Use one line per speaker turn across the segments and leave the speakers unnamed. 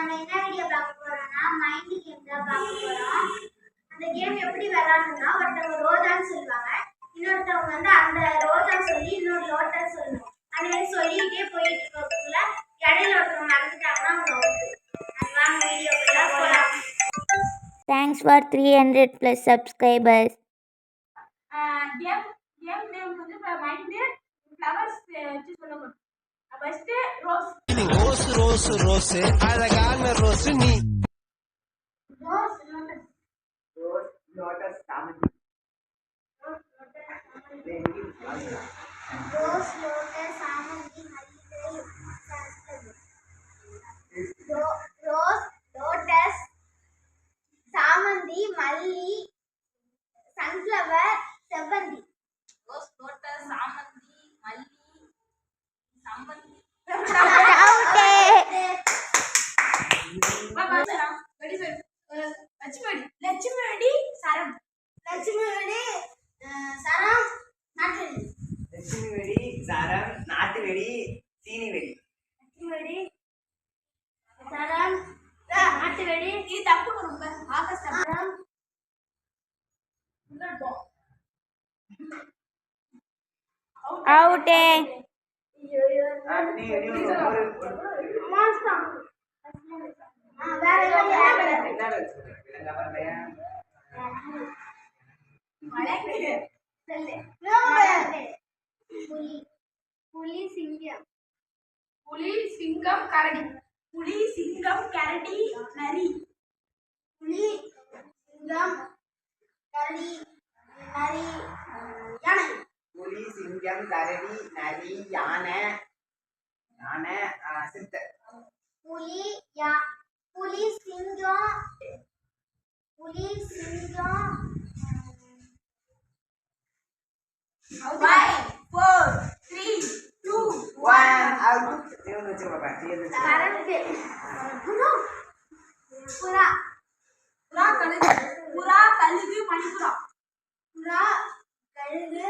நம்ம என்ன வீடியோ பார்க்க போறோம்னா மைண்ட் கேம் தான் பார்க்க போறோம். அந்த கேம் எப்படி விளையாடணும்னா ஒருத்தவங்க ரோஜான்னு சொல்லுவாங்க, இன்னொருத்தவங்க வந்து அந்த ரோஜான்னு சொல்லி இன்னொரு லோட்டஸ் சொல்லணும். அந்த மாதிரி சொல்லிட்டே போயிட்டு இருக்கக்குள்ள இடையில ஒருத்தவங்க நடந்துட்டாங்கன்னா அவங்க அவுட்டு. அது வாங்க வீடியோக்குள்ள போலாம்.
Thanks for 300+ subscribers.
Game name வந்து மைண்ட் ஃப்ளவர்ஸ் வச்சு சொல்லணும். First rose
rose rose rose அழகான ரோஸ் நீ
ரோஸ் லோட்டஸ்
ரோஸ் லோட்டஸ் சாமந்தி
ரோஸ் லோட்டஸ் சாமந்தி மல்லிகை ரோஸ் லோட்டஸ் சாமந்தி மல்லி சன்ஃப்ளவர் செவ்வந்தி.
ரோஸ் லோட்டஸ் சாமந்தி மல்லி சம்பந்தி லட்சுமி சரம்
லட்சுமி வெடி சரம் நாட்டு வெடி சீனி வெடி
நாட்டு வெடி
இது தப்பு ரொம்ப ஆகஸ்ட்
Out.
புலி சிங்கம்
புலி சிங்கம் கரடி நரி
புலி சிங்கம் கரடி நரி யானை.
புலி சிங்கம் கரடி நரி யானை சிறுத்தை.
புலி சிங்கம்
5 4 3 2 1
அவுட். தீர்ந்து வச்சு பாப்பேன்.
கரண்ட் புறா
கழுகு மணிப்புறா
புறா கழுகு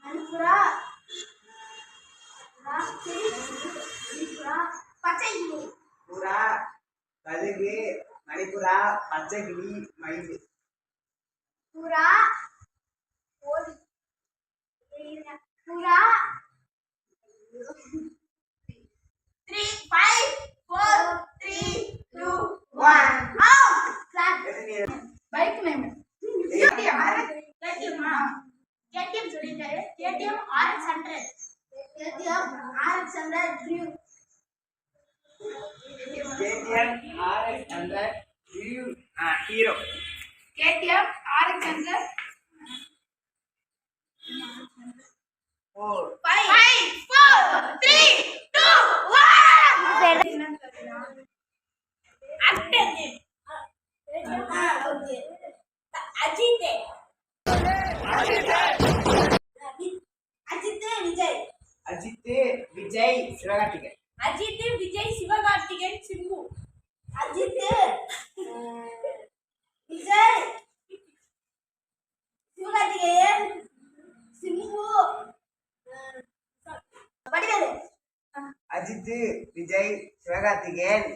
மணிப்புறா பச்சை கிளி
புறா கழுகு மணிப்புறா பச்சை கிளி மயில்.
புறா கோழி புறா
3 5 4 3 2
1
அவுட்.
பைக் நேம் கேடிஎம் சொல்லிட்டாரு. KTM RX100
KTM RX100 Drew.
KTM RX100 hero.
KTM RX100
4
5 4 3 2 1 actor name Ajith
Vijay Sivakarthikeyan.
Ajith Vijay Sivakarthikeyan Simbu
Ajith Vijay Sivakarthikeyan Simbu Vadivelu.
Ajith Vijay Sivakarthikeyan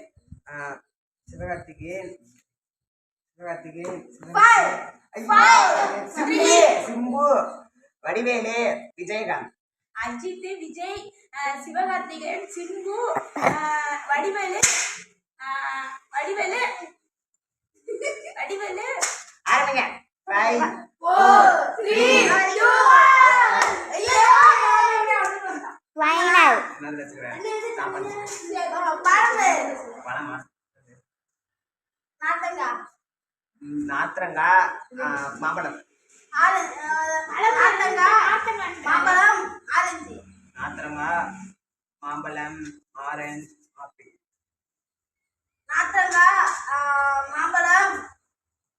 Simbu Vadivelu Vijayakanth.
Ajith Vijay Sivakarthikeyan Simbu Vadivelu
ஆரம்பிங்க. 5
4 3 2
Final.
நல்ல பழமா நாத்திரங்காய் மாம்பழம்.
மாம்பழம் ஆரஞ்சு.
நாத்திரங்காய் மாம்பழம் ஆரஞ்சு ஆப்பிள்.
நாத்திரங்காய் மாம்பழம்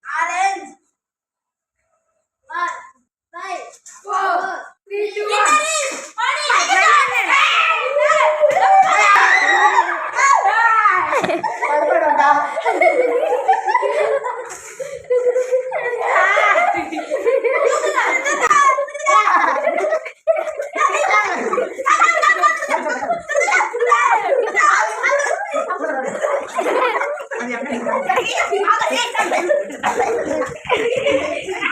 ஆரஞ்சு 1 5 4 3 2
1
சரி, வாங்க, ஏய்,